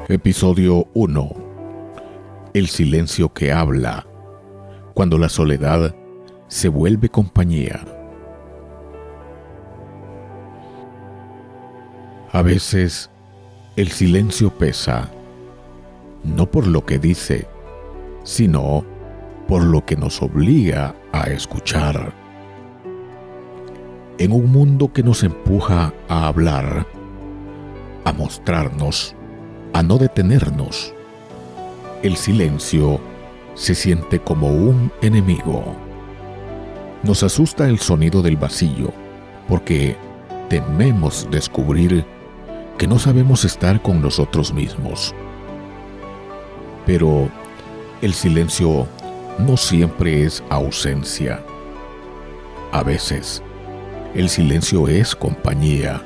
Episodio 1. El silencio que habla, cuando la soledad se vuelve compañía. A veces, el silencio pesa, no por lo que dice, sino por lo que nos obliga a escuchar. En un mundo que nos empuja a hablar, a mostrarnos, a no detenernos, el silencio se siente como un enemigo. Nos asusta el sonido del vacío, porque tememos descubrir que no sabemos estar con nosotros mismos. Pero el silencio no siempre es ausencia. A veces, el silencio es compañía.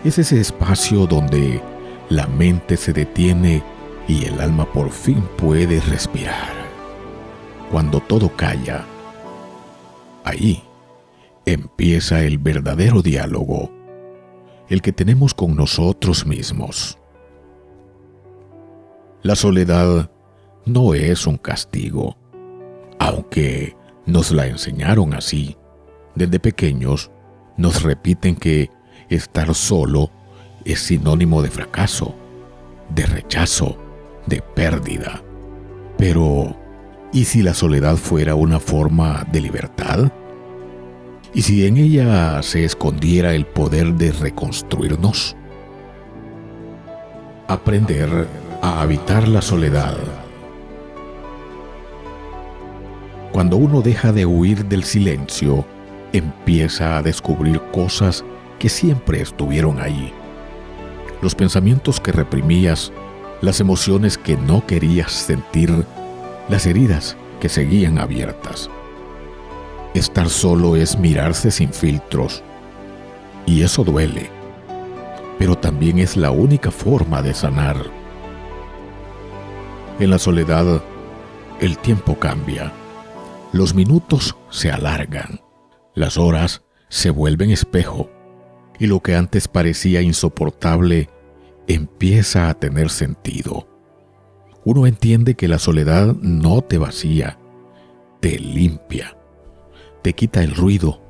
Es ese espacio donde la mente se detiene y el alma por fin puede respirar. Cuando todo calla, ahí empieza el verdadero diálogo, el que tenemos con nosotros mismos. La soledad no es un castigo, aunque nos la enseñaron así. Desde pequeños nos repiten que estar solo es sinónimo de fracaso, de rechazo, de pérdida. Pero, ¿y si la soledad fuera una forma de libertad? ¿Y si en ella se escondiera el poder de reconstruirnos? Aprender a habitar la soledad. Cuando uno deja de huir del silencio, empieza a descubrir cosas que siempre estuvieron ahí. Los pensamientos que reprimías, las emociones que no querías sentir, las heridas que seguían abiertas. Estar solo es mirarse sin filtros, y eso duele, pero también es la única forma de sanar. En la soledad, el tiempo cambia, los minutos se alargan, las horas se vuelven espejo, y lo que antes parecía insoportable empieza a tener sentido. Uno entiende que la soledad no te vacía, te limpia, te quita el ruido,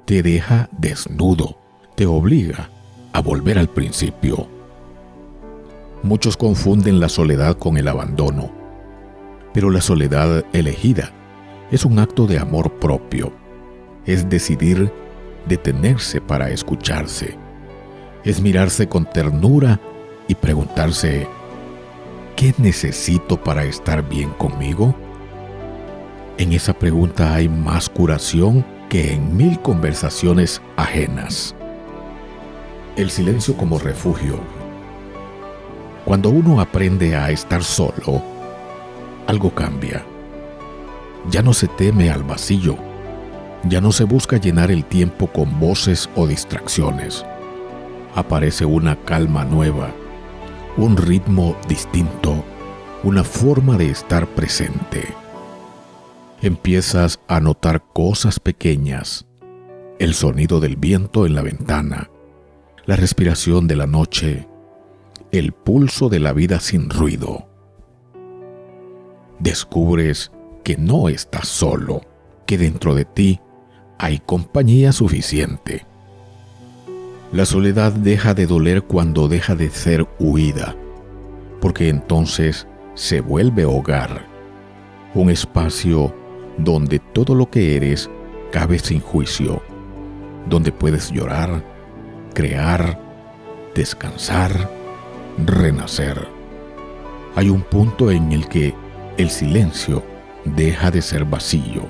te deja desnudo, te obliga a volver al principio. Muchos confunden la soledad con el abandono, pero la soledad elegida es un acto de amor propio, es decidir detenerse para escucharse, es mirarse con ternura y preguntarse, ¿qué necesito para estar bien conmigo? En esa pregunta hay más curación que en 1000 conversaciones ajenas. El silencio como refugio. Cuando uno aprende a estar solo, algo cambia. Ya no se teme al vacío. Ya no se busca llenar el tiempo con voces o distracciones. Aparece una calma nueva, un ritmo distinto, una forma de estar presente. Empiezas a notar cosas pequeñas, el sonido del viento en la ventana, la respiración de la noche, el pulso de la vida sin ruido. Descubres que no estás solo, que dentro de ti hay compañía suficiente. La soledad deja de doler cuando deja de ser huida, porque entonces se vuelve hogar, un espacio donde todo lo que eres cabe sin juicio, donde puedes llorar, crear, descansar, renacer. Hay un punto en el que el silencio deja de ser vacío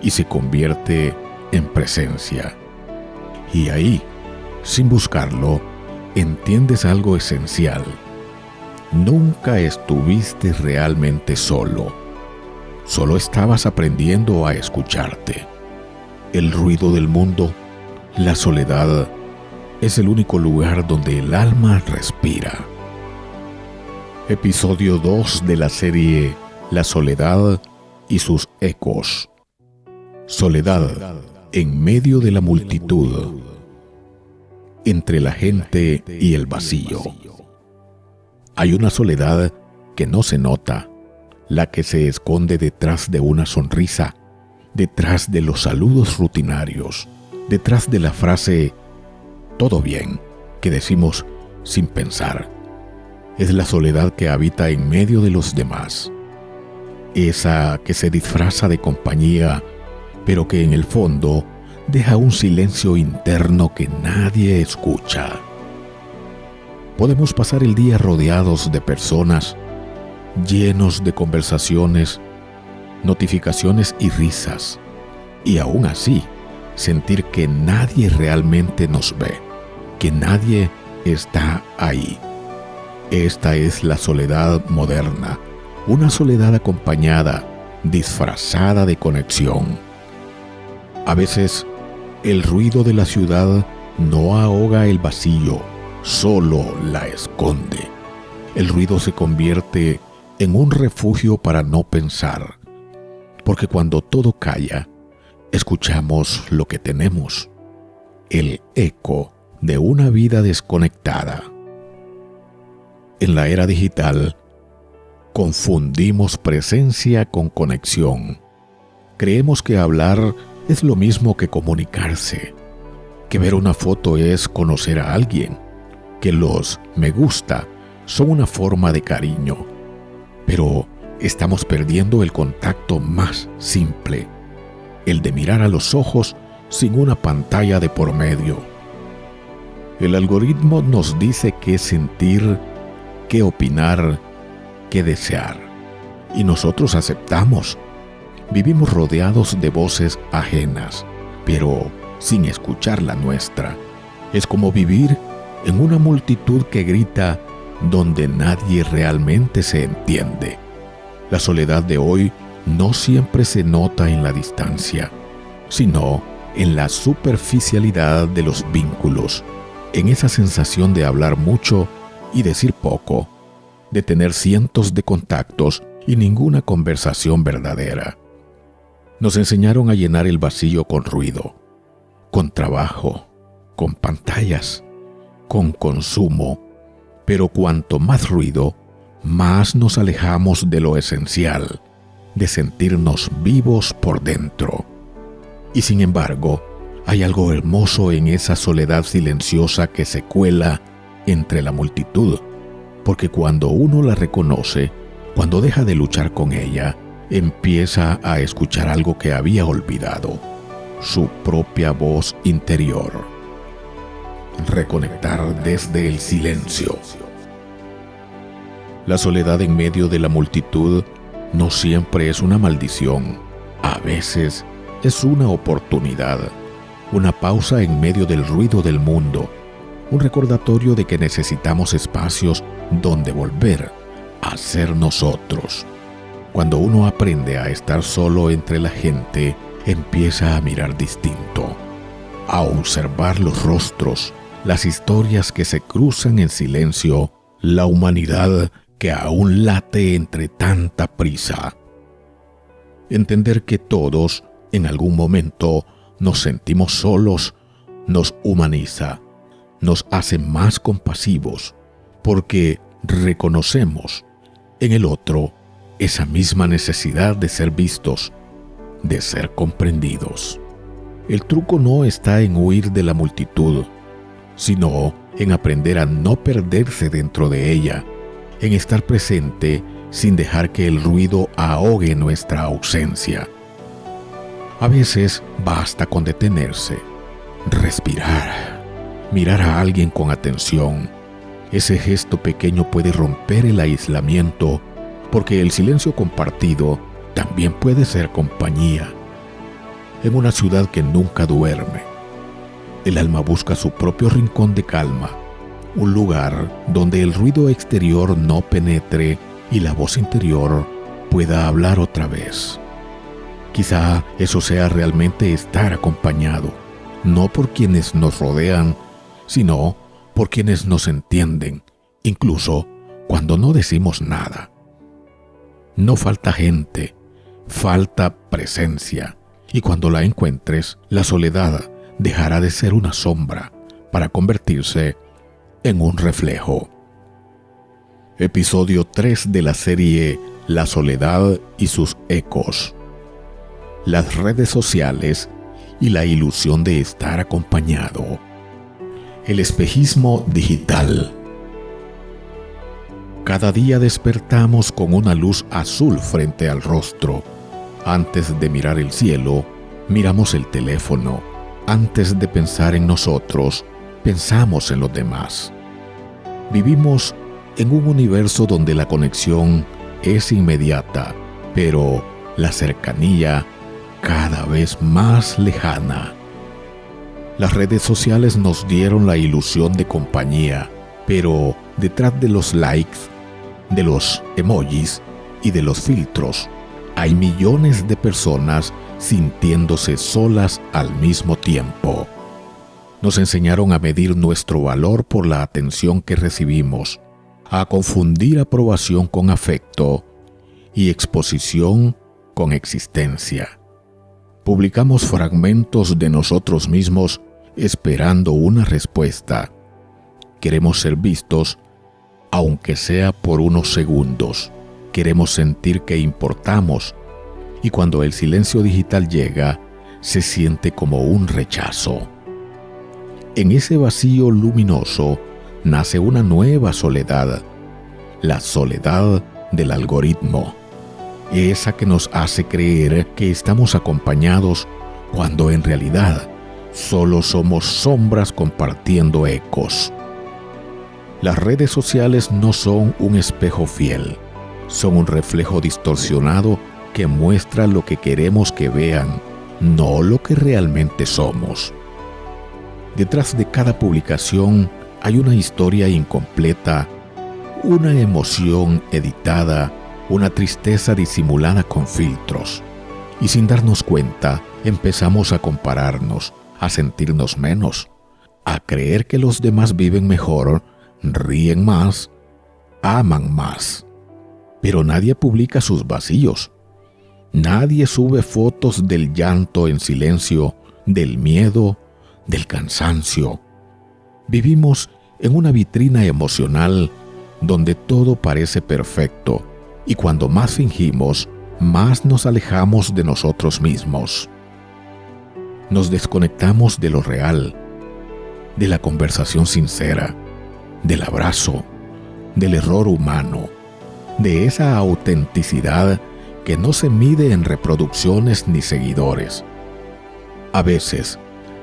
y se convierte en presencia. Y ahí, sin buscarlo, entiendes algo esencial. Nunca estuviste realmente solo. Solo estabas aprendiendo a escucharte. El ruido del mundo, la soledad, es el único lugar donde el alma respira. Episodio 2 de la serie La soledad y sus ecos. Soledad en medio de la multitud, entre la gente y el vacío. Hay una soledad que no se nota, la que se esconde detrás de una sonrisa, detrás de los saludos rutinarios, detrás de la frase «todo bien» que decimos sin pensar. Es la soledad que habita en medio de los demás, esa que se disfraza de compañía, pero que en el fondo deja un silencio interno que nadie escucha. Podemos pasar el día rodeados de personas, llenos de conversaciones, notificaciones y risas, y aún así sentir que nadie realmente nos ve, que nadie está ahí. Esta es la soledad moderna, una soledad acompañada, disfrazada de conexión. A veces, el ruido de la ciudad no ahoga el vacío, solo la esconde. El ruido se convierte en un refugio para no pensar, porque cuando todo calla, escuchamos lo que tenemos, el eco de una vida desconectada. En la era digital, confundimos presencia con conexión. Creemos que hablar es lo mismo que comunicarse, que ver una foto es conocer a alguien, que los me gusta son una forma de cariño. Pero estamos perdiendo el contacto más simple, el de mirar a los ojos sin una pantalla de por medio. El algoritmo nos dice qué sentir, qué opinar, qué desear, y nosotros aceptamos. Vivimos rodeados de voces ajenas, pero sin escuchar la nuestra. Es como vivir en una multitud que grita donde nadie realmente se entiende. La soledad de hoy no siempre se nota en la distancia, sino en la superficialidad de los vínculos, en esa sensación de hablar mucho y decir poco, de tener cientos de contactos y ninguna conversación verdadera. Nos enseñaron a llenar el vacío con ruido, con trabajo, con pantallas, con consumo, pero cuanto más ruido, más nos alejamos de lo esencial, de sentirnos vivos por dentro. Y sin embargo, hay algo hermoso en esa soledad silenciosa que se cuela entre la multitud, porque cuando uno la reconoce, cuando deja de luchar con ella, empieza a escuchar algo que había olvidado, su propia voz interior. Reconectar desde el silencio. La soledad en medio de la multitud no siempre es una maldición. A veces es una oportunidad, una pausa en medio del ruido del mundo, un recordatorio de que necesitamos espacios donde volver a ser nosotros. Cuando uno aprende a estar solo entre la gente, empieza a mirar distinto, a observar los rostros, las historias que se cruzan en silencio, la humanidad que aún late entre tanta prisa. Entender que todos, en algún momento, nos sentimos solos, nos humaniza, nos hace más compasivos, porque reconocemos en el otro esa misma necesidad de ser vistos, de ser comprendidos. El truco no está en huir de la multitud, sino en aprender a no perderse dentro de ella, en estar presente sin dejar que el ruido ahogue nuestra ausencia. A veces basta con detenerse, respirar, mirar a alguien con atención. Ese gesto pequeño puede romper el aislamiento, porque el silencio compartido también puede ser compañía. En una ciudad que nunca duerme, el alma busca su propio rincón de calma, un lugar donde el ruido exterior no penetre y la voz interior pueda hablar otra vez. Quizá eso sea realmente estar acompañado, no por quienes nos rodean, sino por quienes nos entienden, incluso cuando no decimos nada. No falta gente, falta presencia, y cuando la encuentres, la soledad dejará de ser una sombra para convertirse en un reflejo. episodio 3 de la serie La soledad y sus ecos. Las redes sociales y la ilusión de estar acompañado. El espejismo digital. Cada día despertamos con una luz azul frente al rostro. Antes de mirar el cielo, miramos el teléfono. Antes de pensar en nosotros, pensamos en los demás. Vivimos en un universo donde la conexión es inmediata, pero la cercanía cada vez más lejana. Las redes sociales nos dieron la ilusión de compañía, pero detrás de los likes, de los emojis y de los filtros, hay millones de personas sintiéndose solas al mismo tiempo. Nos enseñaron a medir nuestro valor por la atención que recibimos, a confundir aprobación con afecto y exposición con existencia. Publicamos fragmentos de nosotros mismos esperando una respuesta. Queremos ser vistos, aunque sea por unos segundos. Queremos sentir que importamos, y cuando el silencio digital llega, se siente como un rechazo. En ese vacío luminoso nace una nueva soledad, la soledad del algoritmo, esa que nos hace creer que estamos acompañados cuando en realidad solo somos sombras compartiendo ecos. Las redes sociales no son un espejo fiel, son un reflejo distorsionado que muestra lo que queremos que vean, no lo que realmente somos. Detrás de cada publicación hay una historia incompleta, una emoción editada, una tristeza disimulada con filtros. Y sin darnos cuenta, empezamos a compararnos, a sentirnos menos, a creer que los demás viven mejor, ríen más, aman más. Pero nadie publica sus vacíos. Nadie sube fotos del llanto en silencio, del miedo, del cansancio. Vivimos en una vitrina emocional donde todo parece perfecto, y cuando más fingimos, más nos alejamos de nosotros mismos. Nos desconectamos de lo real, de la conversación sincera, del abrazo, del error humano, de esa autenticidad que no se mide en reproducciones ni seguidores. A veces,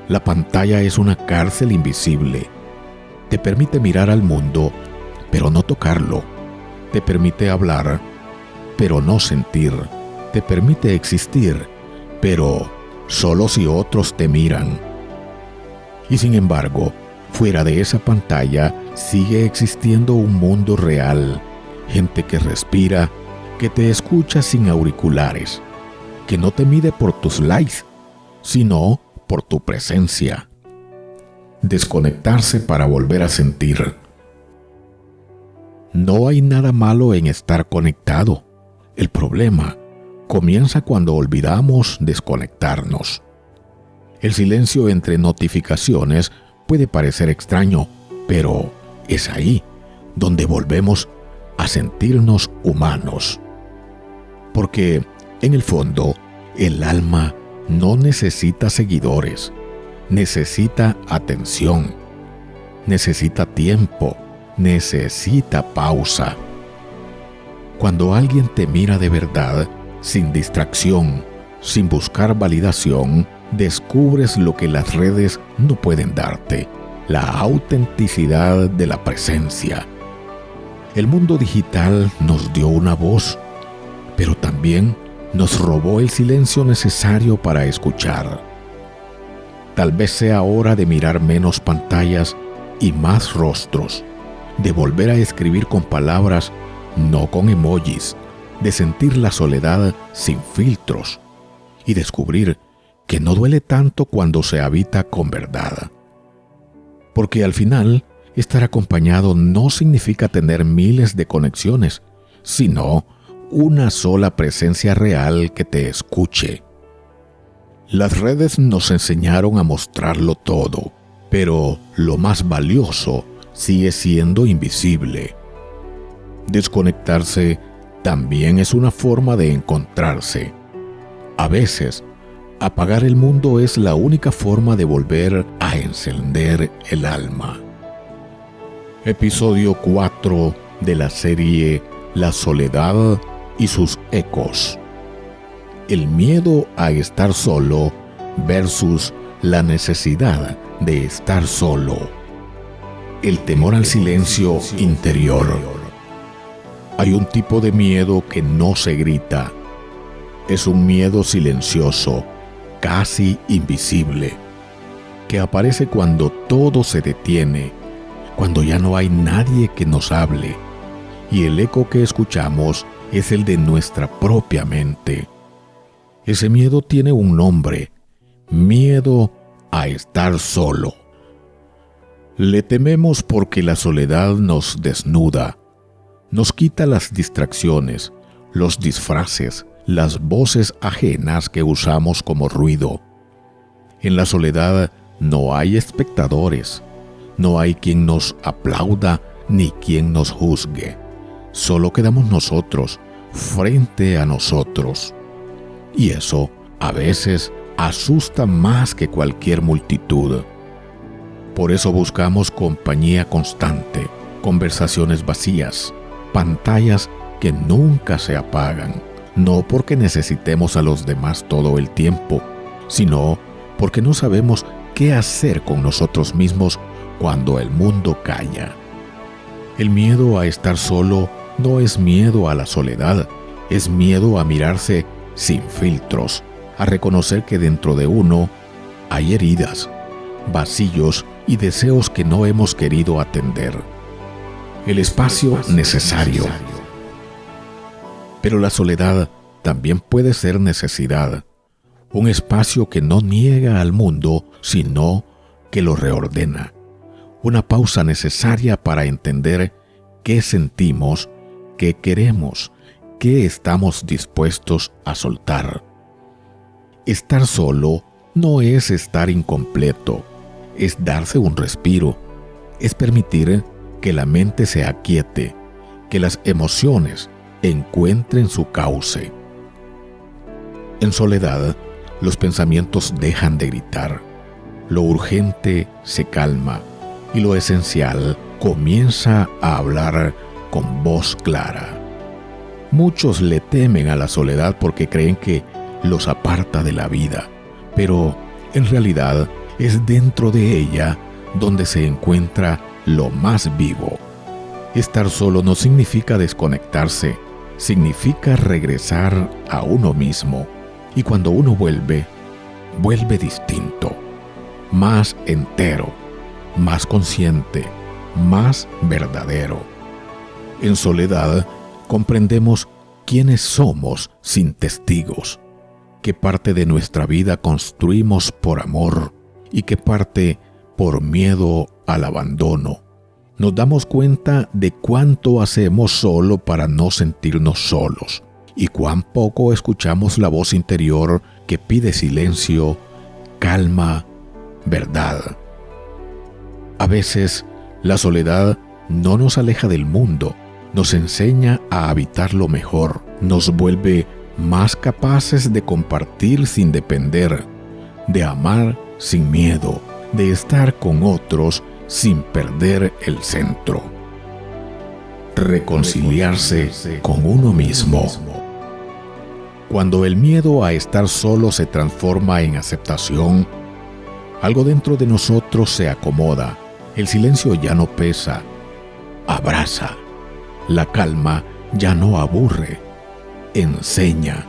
la pantalla es una cárcel invisible. Te permite mirar al mundo, pero no tocarlo. Te permite hablar, pero no sentir. Te permite existir, pero solo si otros te miran. Y sin embargo, fuera de esa pantalla sigue existiendo un mundo real. Gente que respira, que te escucha sin auriculares, que no te mide por tus likes, sino por tu presencia. Desconectarse para volver a sentir. No hay nada malo en estar conectado. El problema comienza cuando olvidamos desconectarnos. El silencio entre notificaciones puede parecer extraño, pero es ahí donde volvemos a sentirnos humanos. Porque, en el fondo, el alma no necesita seguidores, necesita atención, necesita tiempo, necesita pausa. Cuando alguien te mira de verdad, sin distracción, sin buscar validación, descubres lo que las redes no pueden darte, la autenticidad de la presencia. El mundo digital nos dio una voz, pero también nos robó el silencio necesario para escuchar. Tal vez sea hora de mirar menos pantallas y más rostros, de volver a escribir con palabras, no con emojis, de sentir la soledad sin filtros y descubrir que no duele tanto cuando se habita con verdad. Porque al final, estar acompañado no significa tener miles de conexiones, sino una sola presencia real que te escuche. Las redes nos enseñaron a mostrarlo todo, pero lo más valioso sigue siendo invisible. Desconectarse también es una forma de encontrarse. A veces, apagar el mundo es la única forma de volver a encender el alma. Episodio 4 de la serie La soledad y sus ecos. El miedo a estar solo versus la necesidad de estar solo. El temor al silencio interior. Hay un tipo de miedo que no se grita. Es un miedo silencioso, casi invisible, que aparece cuando todo se detiene, cuando ya no hay nadie que nos hable, y el eco que escuchamos es el de nuestra propia mente. Ese miedo tiene un nombre: miedo a estar solo. Le tememos porque la soledad nos desnuda, nos quita las distracciones, los disfraces, las voces ajenas que usamos como ruido. En la soledad no hay espectadores, no hay quien nos aplauda ni quien nos juzgue. Solo quedamos nosotros, frente a nosotros. Y eso, a veces, asusta más que cualquier multitud. Por eso buscamos compañía constante, conversaciones vacías, pantallas que nunca se apagan, no porque necesitemos a los demás todo el tiempo, sino porque no sabemos qué hacer con nosotros mismos cuando el mundo calla. El miedo a estar solo no es miedo a la soledad, es miedo a mirarse sin filtros, a reconocer que dentro de uno hay heridas, vacíos y deseos que no hemos querido atender. El espacio necesario. Pero la soledad también puede ser necesidad, un espacio que no niega al mundo, sino que lo reordena, una pausa necesaria para entender qué sentimos, qué queremos, qué estamos dispuestos a soltar. Estar solo no es estar incompleto, es darse un respiro, es permitir que la mente se aquiete, que las emociones encuentren su cauce. En soledad, los pensamientos dejan de gritar, lo urgente se calma y lo esencial comienza a hablar con voz clara. Muchos le temen a la soledad porque creen que los aparta de la vida, pero en realidad es dentro de ella donde se encuentra lo más vivo. Estar solo no significa desconectarse, significa regresar a uno mismo. Y cuando uno vuelve distinto, más entero, más consciente, más verdadero. En soledad comprendemos quiénes somos sin testigos, qué parte de nuestra vida construimos por amor y qué parte por miedo al abandono. Nos damos cuenta de cuánto hacemos solo para no sentirnos solos y cuán poco escuchamos la voz interior que pide silencio, calma, verdad. A veces, la soledad no nos aleja del mundo, nos enseña a habitarlo mejor, nos vuelve más capaces de compartir sin depender, de amar sin miedo, de estar con otros sin perder el centro. Reconciliarse con uno mismo. Cuando el miedo a estar solo se transforma en aceptación, algo dentro de nosotros se acomoda, el silencio ya no pesa, abraza, la calma ya no aburre, enseña,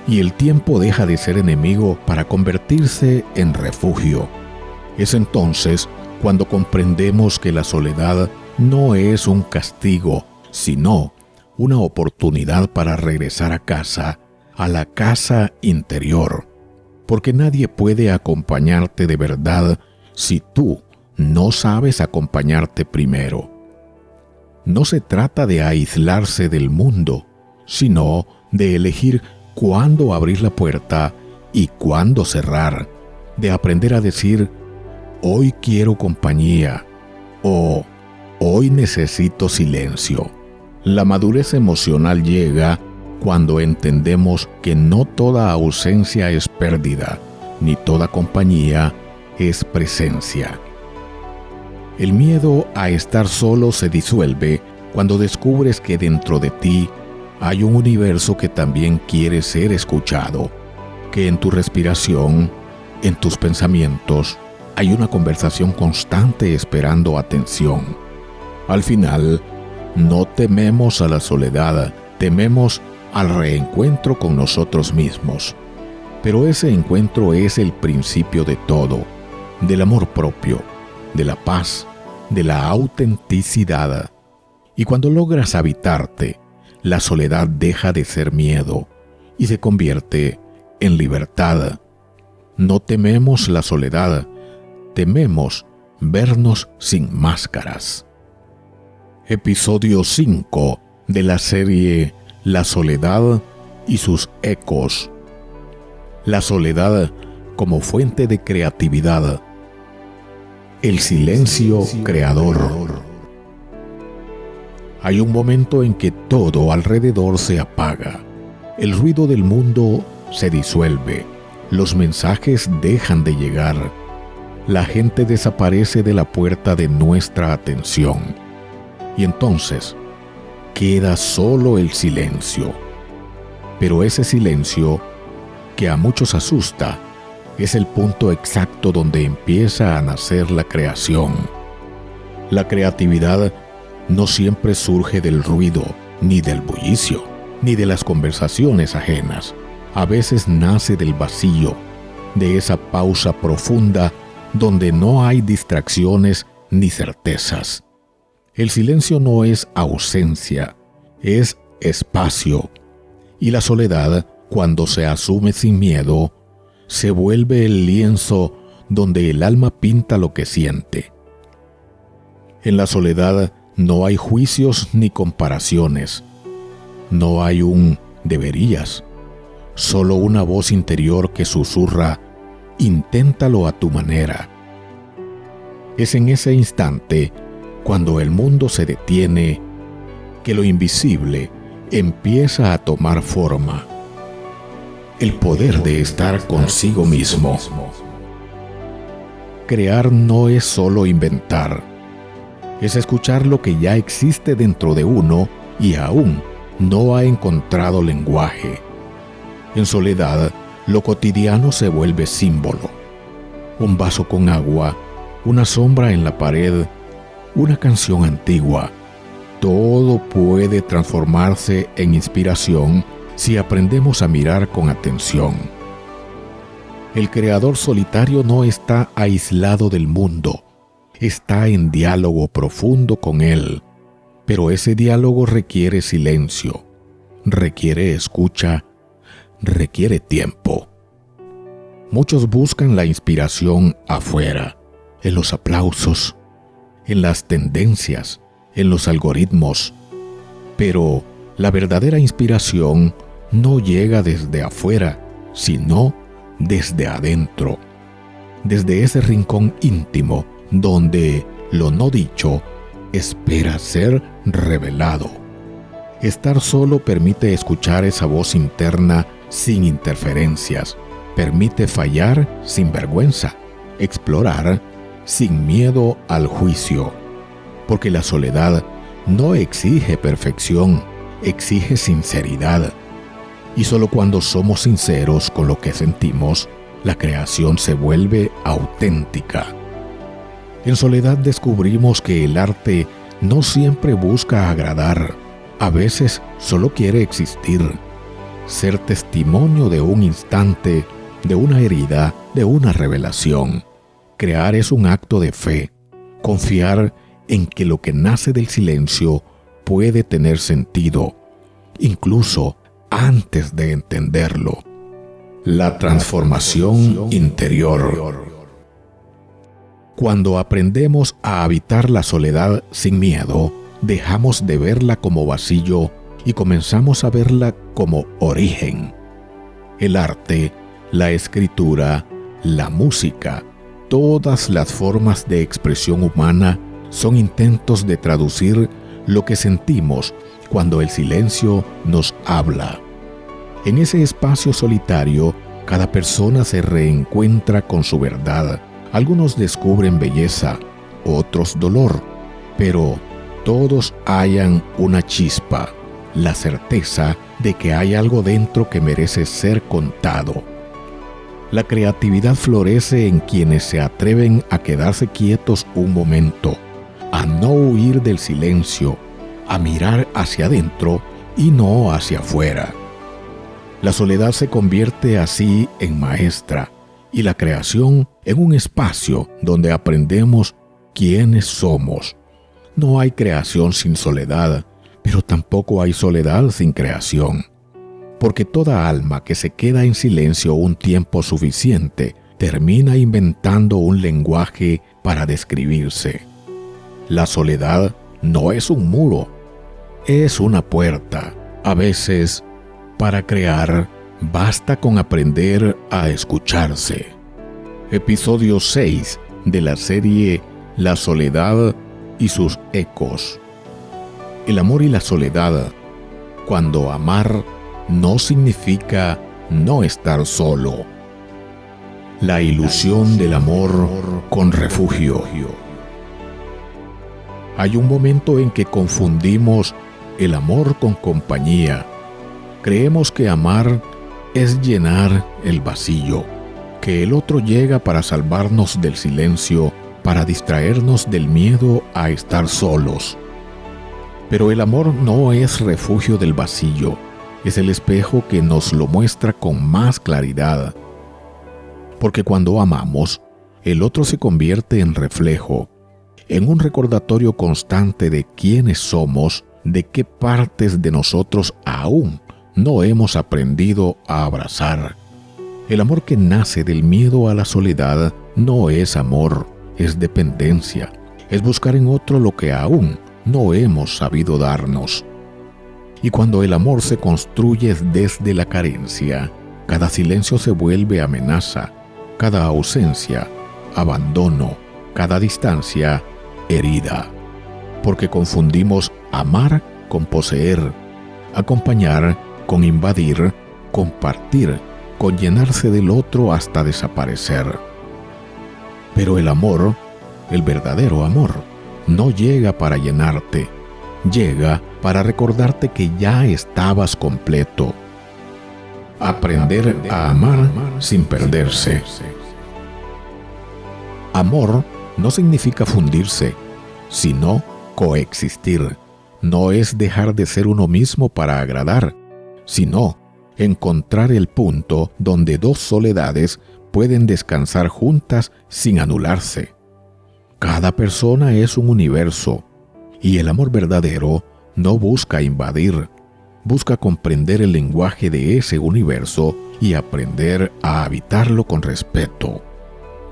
y el tiempo deja de ser enemigo para convertirse en refugio. Es entonces cuando comprendemos que la soledad no es un castigo, sino una oportunidad para regresar a casa, a la casa interior, porque nadie puede acompañarte de verdad si tú no sabes acompañarte primero. No se trata de aislarse del mundo, sino de elegir cuándo abrir la puerta y cuándo cerrar, de aprender a decir, hoy quiero compañía, o hoy necesito silencio. La madurez emocional llega cuando entendemos que no toda ausencia es pérdida, ni toda compañía es presencia. El miedo a estar solo se disuelve cuando descubres que dentro de ti hay un universo que también quiere ser escuchado, que en tu respiración, en tus pensamientos, hay una conversación constante esperando atención. Al final, no tememos a la soledad, tememos al reencuentro con nosotros mismos. Pero ese encuentro es el principio de todo, del amor propio, de la paz, de la autenticidad. Y cuando logras habitarte, la soledad deja de ser miedo y se convierte en libertad. No tememos la soledad, tememos vernos sin máscaras. Episodio 5 de la serie La soledad y sus ecos. La soledad como fuente de creatividad. El silencio creador. Hay un momento en que todo alrededor se apaga. El ruido del mundo se disuelve. Los mensajes dejan de llegar. La gente desaparece de la puerta de nuestra atención. Y entonces queda solo el silencio. Pero ese silencio, que a muchos asusta, es el punto exacto donde empieza a nacer la creación. La creatividad no siempre surge del ruido, ni del bullicio, ni de las conversaciones ajenas. A veces nace del vacío, de esa pausa profunda donde no hay distracciones ni certezas. El silencio no es ausencia, es espacio. Y la soledad, cuando se asume sin miedo, se vuelve el lienzo donde el alma pinta lo que siente. En la soledad no hay juicios ni comparaciones. No hay un deberías. Solo una voz interior que susurra, inténtalo a tu manera. Es en ese instante, cuando el mundo se detiene, que lo invisible empieza a tomar forma. El poder de estar consigo mismo. Crear no es solo inventar. Es escuchar lo que ya existe dentro de uno y aún no ha encontrado lenguaje. En soledad, lo cotidiano se vuelve símbolo. Un vaso con agua, una sombra en la pared, una canción antigua. Todo puede transformarse en inspiración si aprendemos a mirar con atención. El creador solitario no está aislado del mundo, está en diálogo profundo con él. Pero ese diálogo requiere silencio, requiere escucha, requiere tiempo. Muchos buscan la inspiración afuera, en los aplausos, en las tendencias, en los algoritmos. Pero la verdadera inspiración no llega desde afuera, sino desde adentro, desde ese rincón íntimo donde lo no dicho espera ser revelado. Estar solo permite escuchar esa voz interna sin interferencias, permite fallar sin vergüenza, explorar sin miedo al juicio, porque la soledad no exige perfección, exige sinceridad. Y solo cuando somos sinceros con lo que sentimos, la creación se vuelve auténtica. En soledad descubrimos que el arte no siempre busca agradar, a veces solo quiere existir, ser testimonio de un instante, de una herida, de una revelación. Crear es un acto de fe, confiar en que lo que nace del silencio puede tener sentido, incluso antes de entenderlo. La transformación interior. Cuando aprendemos a habitar la soledad sin miedo, dejamos de verla como vacío y comenzamos a verla como origen. El arte, la escritura, la música, todas las formas de expresión humana son intentos de traducir lo que sentimos cuando el silencio nos habla. En ese espacio solitario, cada persona se reencuentra con su verdad. Algunos descubren belleza, otros dolor, pero todos hallan una chispa, la certeza de que hay algo dentro que merece ser contado. La creatividad florece en quienes se atreven a quedarse quietos un momento, a no huir del silencio, a mirar hacia adentro y no hacia afuera. La soledad se convierte así en maestra y la creación en un espacio donde aprendemos quiénes somos. No hay creación sin soledad, pero tampoco hay soledad sin creación. Porque toda alma que se queda en silencio un tiempo suficiente termina inventando un lenguaje para describirse. La soledad no es un muro, es una puerta. A veces, para crear, basta con aprender a escucharse. Episodio 6 de la serie La soledad y sus ecos. El amor y la soledad. Cuando amar no significa no estar solo. La ilusión del amor con refugio. Hay un momento en que confundimos el amor con compañía. Creemos que amar es llenar el vacío, que el otro llega para salvarnos del silencio, para distraernos del miedo a estar solos. Pero el amor no es refugio del vacío, es el espejo que nos lo muestra con más claridad. Porque cuando amamos, el otro se convierte en reflejo, en un recordatorio constante de quiénes somos, de qué partes de nosotros aún no hemos aprendido a abrazar. El amor que nace del miedo a la soledad no es amor, es dependencia, es buscar en otro lo que aún no hemos sabido darnos. Y cuando el amor se construye desde la carencia, cada silencio se vuelve amenaza, cada ausencia, abandono, cada distancia, herida. Porque confundimos amar con poseer, acompañar con invadir, compartir, con llenarse del otro hasta desaparecer. Pero el amor, el verdadero amor, no llega para llenarte, llega para recordarte que ya estabas completo. Aprender a amar sin perderse. Amor no significa fundirse, sino coexistir. No es dejar de ser uno mismo para agradar, sino encontrar el punto donde dos soledades pueden descansar juntas sin anularse. Cada persona es un universo, y el amor verdadero no busca invadir, busca comprender el lenguaje de ese universo y aprender a habitarlo con respeto.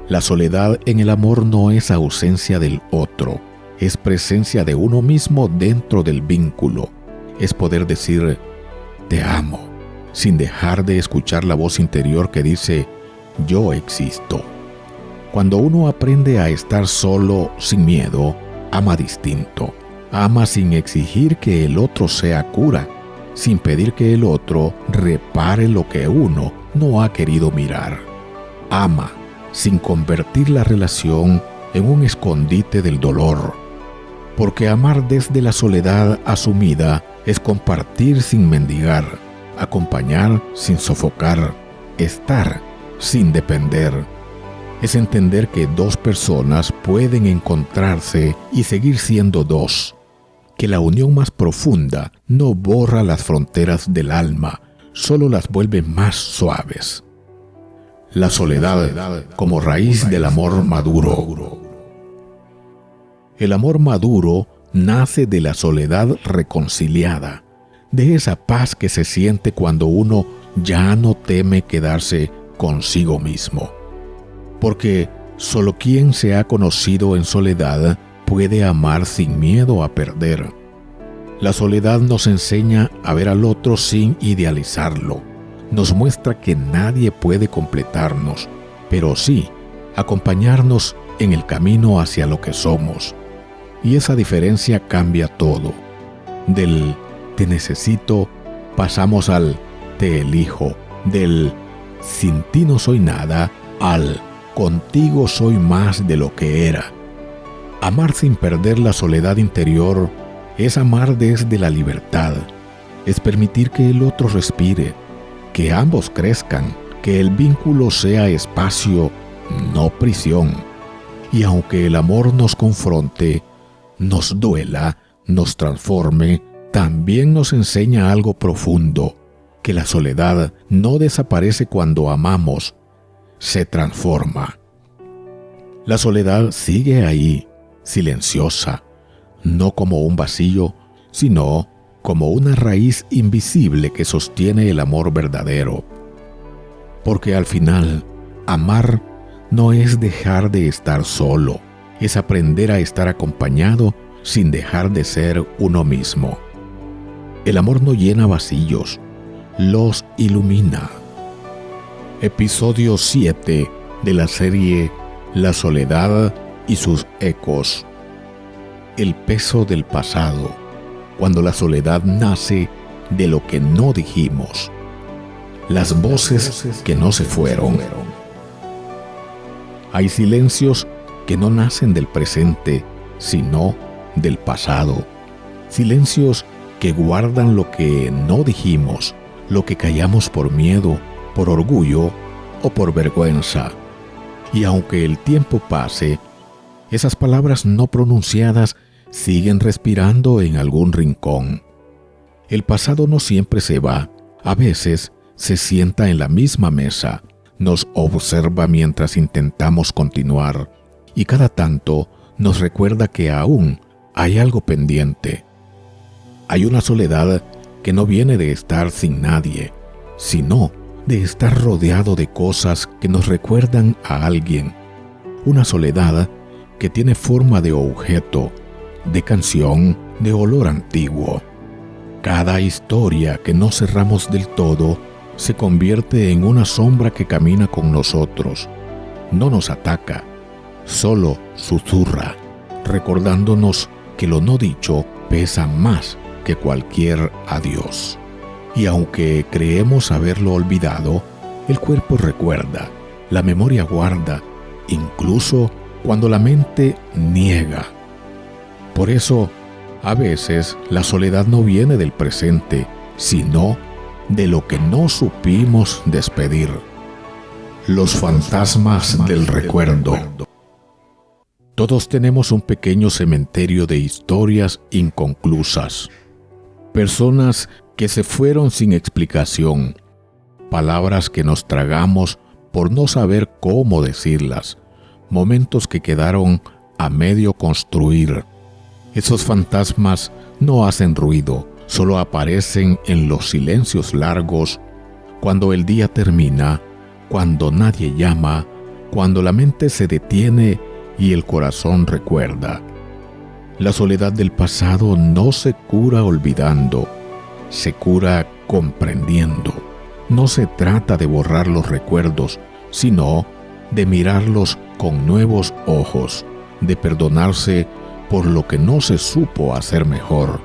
La soledad en el amor no es ausencia del otro, es presencia de uno mismo dentro del vínculo. Es poder decir, te amo, sin dejar de escuchar la voz interior que dice, yo existo. Cuando uno aprende a estar solo, sin miedo, ama distinto. Ama sin exigir que el otro sea cura, sin pedir que el otro repare lo que uno no ha querido mirar. Ama sin convertir la relación en un escondite del dolor. Porque amar desde la soledad asumida es compartir sin mendigar, acompañar sin sofocar, estar sin depender. Es entender que dos personas pueden encontrarse y seguir siendo dos. Que la unión más profunda no borra las fronteras del alma, solo las vuelve más suaves. La soledad como raíz del amor maduro. El amor maduro nace de la soledad reconciliada, de esa paz que se siente cuando uno ya no teme quedarse consigo mismo. Porque solo quien se ha conocido en soledad puede amar sin miedo a perder. La soledad nos enseña a ver al otro sin idealizarlo. Nos muestra que nadie puede completarnos, pero sí acompañarnos en el camino hacia lo que somos. Y esa diferencia cambia todo. Del te necesito pasamos al te elijo. Del sin ti no soy nada al contigo soy más de lo que era. Amar sin perder la soledad interior es amar desde la libertad. Es permitir que el otro respire, que ambos crezcan, que el vínculo sea espacio, no prisión. Y aunque el amor nos confronte, nos duela, nos transforme, también nos enseña algo profundo, que la soledad no desaparece cuando amamos, se transforma. La soledad sigue ahí, silenciosa, no como un vacío, sino como una raíz invisible que sostiene el amor verdadero. Porque al final, amar no es dejar de estar solo, es aprender a estar acompañado sin dejar de ser uno mismo. El amor no llena vacíos, los ilumina. Episodio 7 de la serie La soledad y sus ecos. El peso del pasado, cuando la soledad nace de lo que no dijimos. Las voces que no se fueron. Hay silencios que no nacen del presente, sino del pasado. Silencios que guardan lo que no dijimos, lo que callamos por miedo, por orgullo o por vergüenza. Y aunque el tiempo pase, esas palabras no pronunciadas siguen respirando en algún rincón. El pasado no siempre se va, a veces se sienta en la misma mesa, nos observa mientras intentamos continuar y cada tanto nos recuerda que aún hay algo pendiente. Hay una soledad que no viene de estar sin nadie, sino de estar rodeado de cosas que nos recuerdan a alguien. Una soledad que tiene forma de objeto, de canción, de olor antiguo. Cada historia que no cerramos del todo se convierte en una sombra que camina con nosotros. No nos ataca, solo susurra, recordándonos que lo no dicho pesa más que cualquier adiós. Y aunque creemos haberlo olvidado, el cuerpo recuerda, la memoria guarda, incluso cuando la mente niega. Por eso, a veces la soledad no viene del presente, sino de lo que no supimos despedir. Los fantasmas del recuerdo. Todos tenemos un pequeño cementerio de historias inconclusas. Personas que se fueron sin explicación, palabras que nos tragamos por no saber cómo decirlas, momentos que quedaron a medio construir. Esos fantasmas no hacen ruido, solo aparecen en los silencios largos, cuando el día termina, cuando nadie llama, cuando la mente se detiene y el corazón recuerda. La soledad del pasado no se cura olvidando, se cura comprendiendo. No se trata de borrar los recuerdos, sino de mirarlos con nuevos ojos, de perdonarse por lo que no se supo hacer mejor.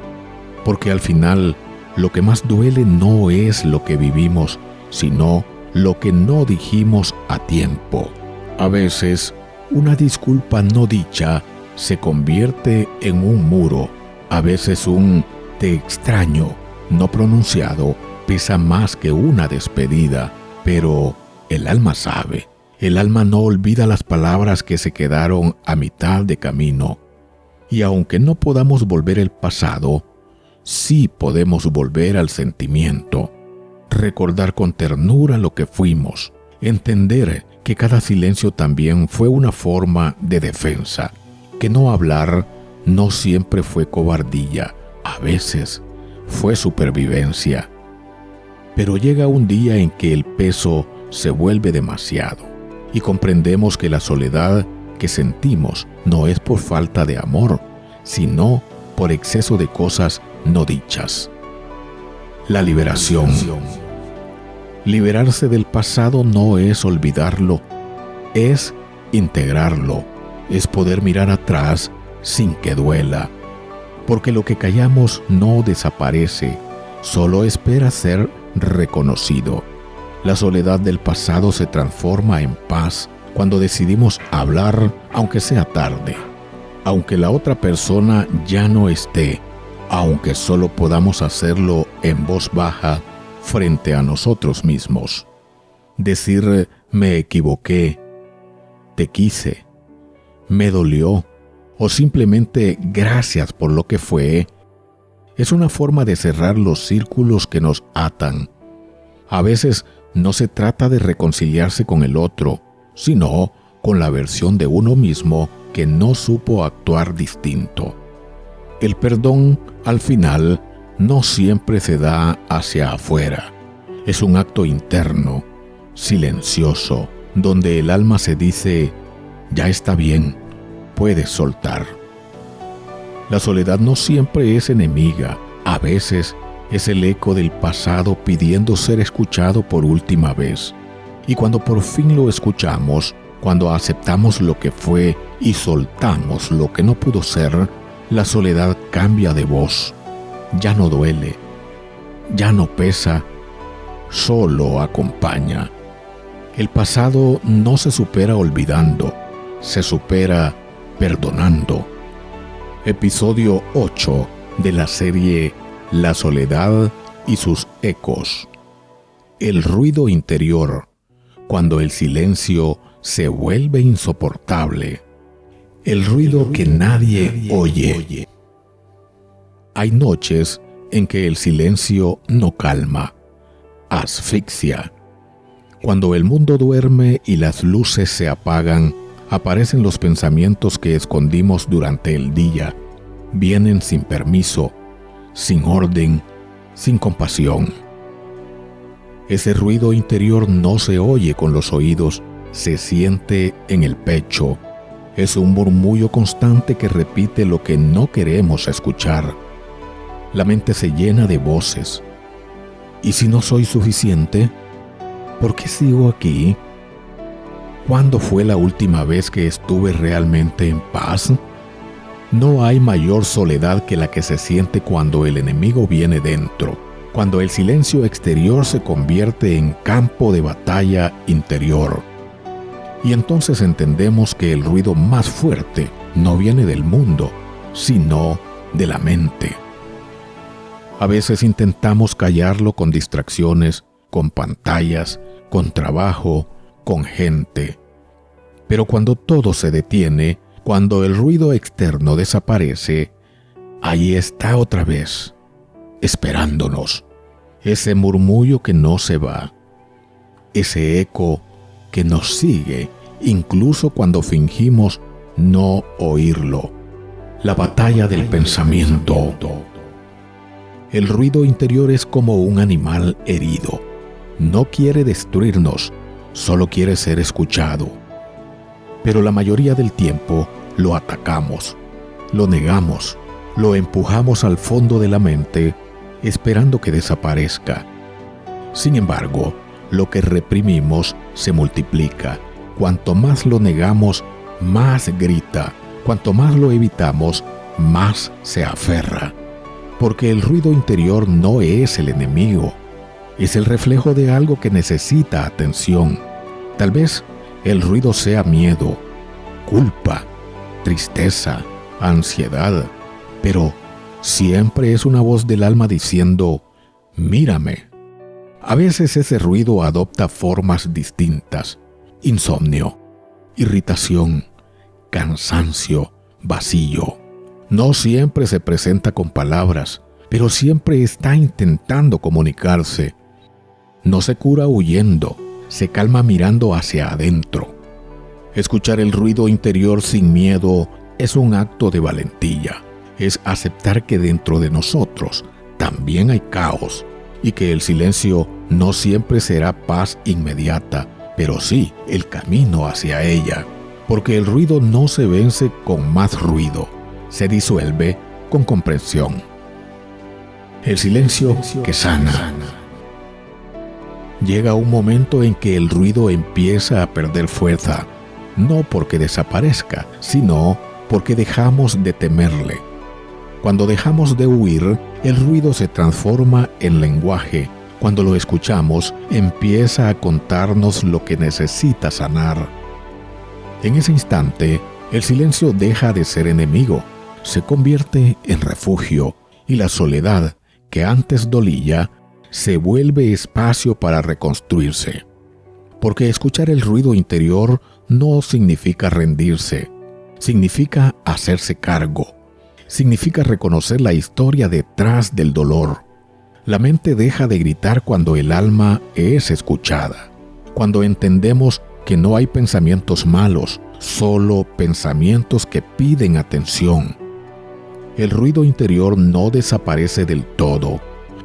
Porque al final, lo que más duele no es lo que vivimos, sino lo que no dijimos a tiempo. A veces, una disculpa no dicha se convierte en un muro. A veces un te extraño no pronunciado pesa más que una despedida, pero el alma sabe. El alma no olvida las palabras que se quedaron a mitad de camino. Y aunque no podamos volver el pasado, sí podemos volver al sentimiento, recordar con ternura lo que fuimos, entender que cada silencio también fue una forma de defensa, que no hablar no siempre fue cobardía, a veces fue supervivencia. Pero llega un día en que el peso se vuelve demasiado y comprendemos que la soledad que sentimos no es por falta de amor, sino por exceso de cosas no dichas. La liberación. Liberarse del pasado no es olvidarlo, es integrarlo, es poder mirar atrás sin que duela, porque lo que callamos no desaparece, solo espera ser reconocido. La soledad del pasado se transforma en paz cuando decidimos hablar, aunque sea tarde, aunque la otra persona ya no esté, aunque solo podamos hacerlo en voz baja frente a nosotros mismos. Decir me equivoqué, te quise, me dolió o simplemente gracias por lo que fue, es una forma de cerrar los círculos que nos atan. A veces no se trata de reconciliarse con el otro, sino con la versión de uno mismo que no supo actuar distinto. El perdón, al final, no siempre se da hacia afuera. Es un acto interno, silencioso, donde el alma se dice, ya está bien, puedes soltar. La soledad no siempre es enemiga, a veces es el eco del pasado pidiendo ser escuchado por última vez. Y cuando por fin lo escuchamos, cuando aceptamos lo que fue y soltamos lo que no pudo ser, la soledad cambia de voz. Ya no duele, ya no pesa, solo acompaña. El pasado no se supera olvidando, se supera perdonando. Episodio 8 de la serie La soledad y sus ecos. El ruido interior, cuando el silencio se vuelve insoportable. El ruido que nadie oye. Hay noches en que el silencio no calma, asfixia. Cuando el mundo duerme y las luces se apagan, aparecen los pensamientos que escondimos durante el día. Vienen sin permiso, sin orden, sin compasión. Ese ruido interior no se oye con los oídos, se siente en el pecho. Es un murmullo constante que repite lo que no queremos escuchar. La mente se llena de voces. ¿Y si no soy suficiente? ¿Por qué sigo aquí? ¿Cuándo fue la última vez que estuve realmente en paz? No hay mayor soledad que la que se siente cuando el enemigo viene dentro, cuando el silencio exterior se convierte en campo de batalla interior. Y entonces entendemos que el ruido más fuerte no viene del mundo, sino de la mente. A veces intentamos callarlo con distracciones, con pantallas, con trabajo, con gente. Pero cuando todo se detiene, cuando el ruido externo desaparece, ahí está otra vez, esperándonos. Ese murmullo que no se va, ese eco que nos sigue, incluso cuando fingimos no oírlo. La batalla del pensamiento. El ruido interior es como un animal herido. No quiere destruirnos, solo quiere ser escuchado. Pero la mayoría del tiempo lo atacamos, lo negamos, lo empujamos al fondo de la mente, esperando que desaparezca. Sin embargo, lo que reprimimos se multiplica. Cuanto más lo negamos, más grita. Cuanto más lo evitamos, más se aferra. Porque el ruido interior no es el enemigo, es el reflejo de algo que necesita atención. Tal vez el ruido sea miedo, culpa, tristeza, ansiedad, pero siempre es una voz del alma diciendo, mírame. A veces ese ruido adopta formas distintas: insomnio, irritación, cansancio, vacío. No siempre se presenta con palabras, pero siempre está intentando comunicarse. No se cura huyendo, se calma mirando hacia adentro. Escuchar el ruido interior sin miedo es un acto de valentía. Es aceptar que dentro de nosotros también hay caos y que el silencio no siempre será paz inmediata, pero sí el camino hacia ella. Porque el ruido no se vence con más ruido, se disuelve con comprensión. El silencio que sana. Llega un momento en que el ruido empieza a perder fuerza, no porque desaparezca, sino porque dejamos de temerle. Cuando dejamos de huir, el ruido se transforma en lenguaje. Cuando lo escuchamos, empieza a contarnos lo que necesita sanar. En ese instante, el silencio deja de ser enemigo, se convierte en refugio, y la soledad, que antes dolía, se vuelve espacio para reconstruirse. Porque escuchar el ruido interior no significa rendirse, significa hacerse cargo, significa reconocer la historia detrás del dolor. La mente deja de gritar cuando el alma es escuchada, cuando entendemos que no hay pensamientos malos, solo pensamientos que piden atención. El ruido interior no desaparece del todo,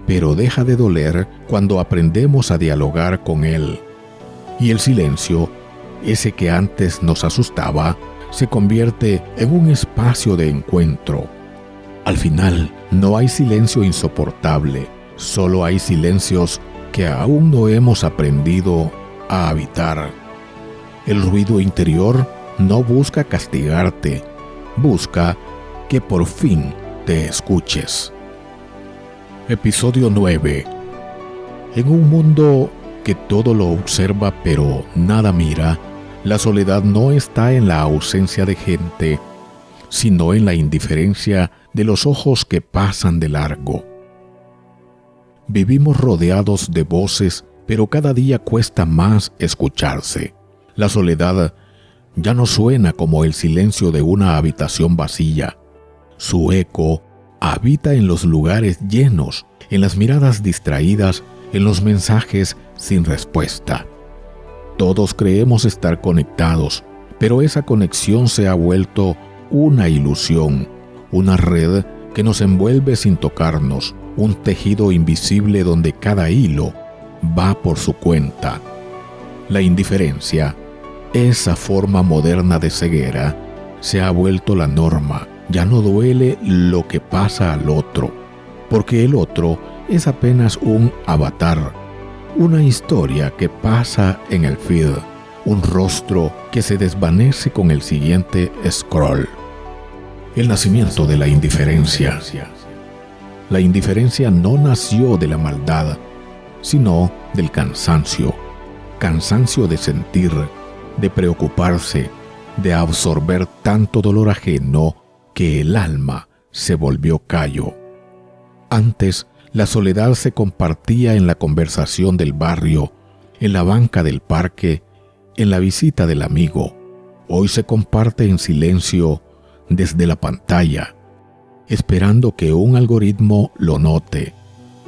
pero deja de doler cuando aprendemos a dialogar con él. Y el silencio, ese que antes nos asustaba, se convierte en un espacio de encuentro. Al final, no hay silencio insoportable, solo hay silencios que aún no hemos aprendido a habitar. El ruido interior no busca castigarte, busca que por fin te escuches. Episodio 9. En un mundo que todo lo observa pero nada mira, la soledad no está en la ausencia de gente, sino en la indiferencia de los ojos que pasan de largo. Vivimos rodeados de voces, pero cada día cuesta más escucharse. La soledad ya no suena como el silencio de una habitación vacía. Su eco habita en los lugares llenos, en las miradas distraídas, en los mensajes sin respuesta. Todos creemos estar conectados, pero esa conexión se ha vuelto una ilusión, una red que nos envuelve sin tocarnos, un tejido invisible donde cada hilo va por su cuenta. La indiferencia, esa forma moderna de ceguera, se ha vuelto la norma. Ya no duele lo que pasa al otro, porque el otro es apenas un avatar, una historia que pasa en el feed, un rostro que se desvanece con el siguiente scroll. El nacimiento de la indiferencia. La indiferencia no nació de la maldad, sino del cansancio. Cansancio de sentir, de preocuparse, de absorber tanto dolor ajeno que el alma se volvió callo. Antes, la soledad se compartía en la conversación del barrio, en la banca del parque, en la visita del amigo. Hoy se comparte en silencio desde la pantalla, esperando que un algoritmo lo note.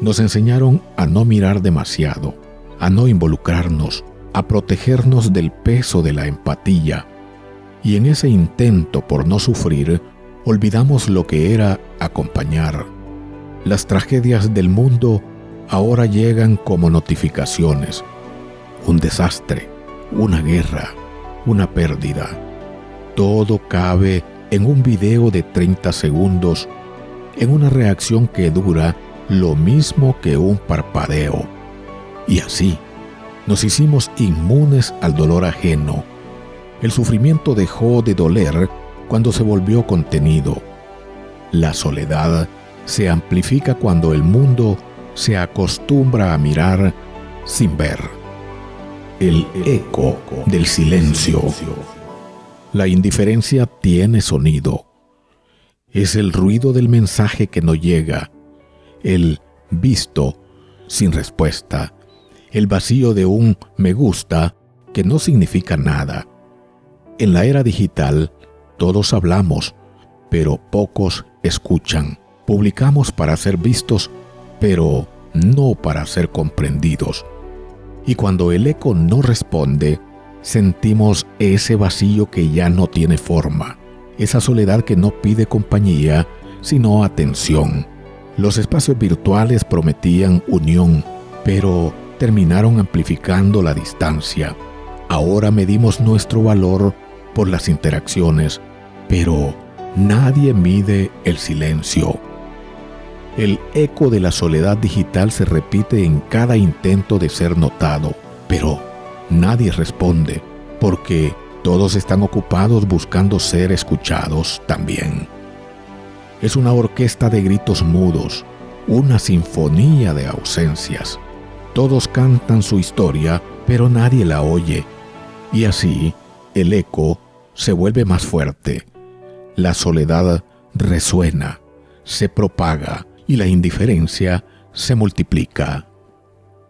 Nos enseñaron a no mirar demasiado, a no involucrarnos, a protegernos del peso de la empatía. Y en ese intento por no sufrir, olvidamos lo que era acompañar. Las tragedias del mundo ahora llegan como notificaciones. Un desastre, una guerra, una pérdida. Todo cabe en un video de 30 segundos, en una reacción que dura lo mismo que un parpadeo. Y así, nos hicimos inmunes al dolor ajeno. El sufrimiento dejó de doler cuando se volvió contenido. La soledad se amplifica cuando el mundo se acostumbra a mirar sin ver. El eco del silencio. La indiferencia tiene sonido. Es el ruido del mensaje que no llega, el visto sin respuesta, el vacío de un me gusta que no significa nada. En la era digital, todos hablamos, pero pocos escuchan. Publicamos para ser vistos, pero no para ser comprendidos. Y cuando el eco no responde, sentimos ese vacío que ya no tiene forma, esa soledad que no pide compañía, sino atención. Los espacios virtuales prometían unión, pero terminaron amplificando la distancia. Ahora medimos nuestro valor por las interacciones, pero nadie mide el silencio. El eco de la soledad digital se repite en cada intento de ser notado, pero nadie responde, porque Todos están ocupados buscando ser escuchados también. Es una orquesta de gritos mudos, una sinfonía de ausencias. Todos cantan su historia, pero nadie la oye. Y así, el eco se vuelve más fuerte. La soledad resuena, se propaga y la indiferencia se multiplica.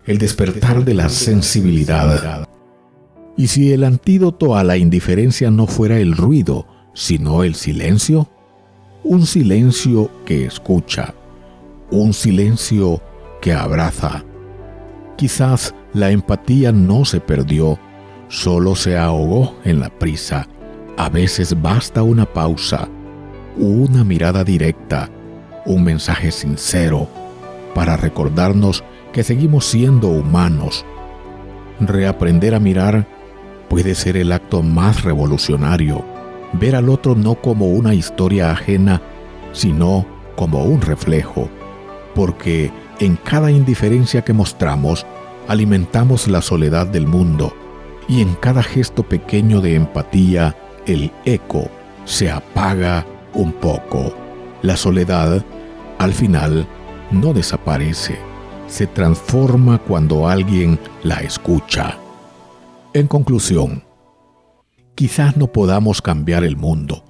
El despertar de la sensibilidad. ¿Y si el antídoto a la indiferencia no fuera el ruido, sino el silencio? Un silencio que escucha, un silencio que abraza. Quizás la empatía no se perdió, solo se ahogó en la prisa. A veces basta una pausa, una mirada directa, un mensaje sincero para recordarnos que seguimos siendo humanos. Reaprender a mirar puede ser el acto más revolucionario. Ver al otro no como una historia ajena, sino como un reflejo, porque en cada indiferencia que mostramos, alimentamos la soledad del mundo, y en cada gesto pequeño de empatía, el eco se apaga un poco. La soledad, al final, no desaparece, se transforma cuando alguien la escucha. En conclusión, quizás no podamos cambiar el mundo,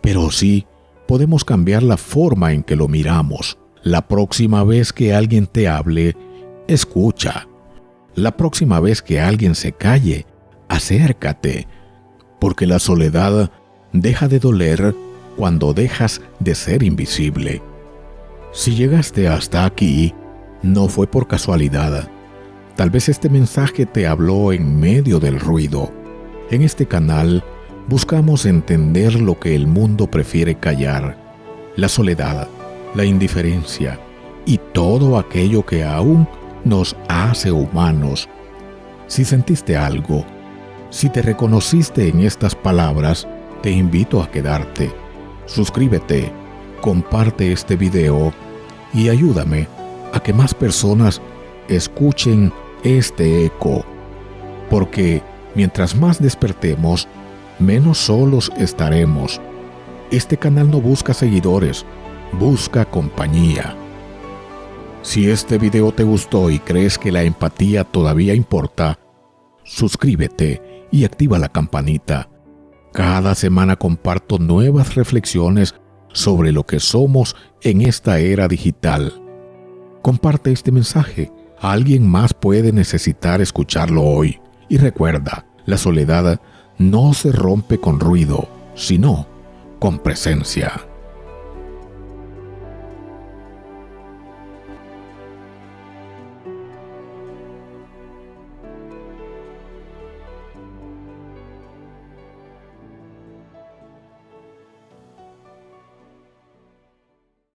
pero sí podemos cambiar la forma en que lo miramos. La próxima vez que alguien te hable, escucha. La próxima vez que alguien se calle, acércate, porque la soledad deja de doler cuando dejas de ser invisible. Si llegaste hasta aquí, no fue por casualidad. Tal vez este mensaje te habló en medio del ruido. En este canal buscamos entender lo que el mundo prefiere callar: la soledad, la indiferencia y todo aquello que aún nos hace humanos. Si sentiste algo, si te reconociste en estas palabras, te invito a quedarte. Suscríbete, comparte este video y ayúdame a que más personas escuchen este eco, porque mientras más despertemos, menos solos estaremos. Este canal no busca seguidores, busca compañía. Si este video te gustó y crees que la empatía todavía importa, suscríbete y activa la campanita. Cada semana comparto nuevas reflexiones sobre lo que somos en esta era digital. Comparte este mensaje. Alguien más puede necesitar escucharlo hoy. Y recuerda, la soledad no se rompe con ruido, sino con presencia.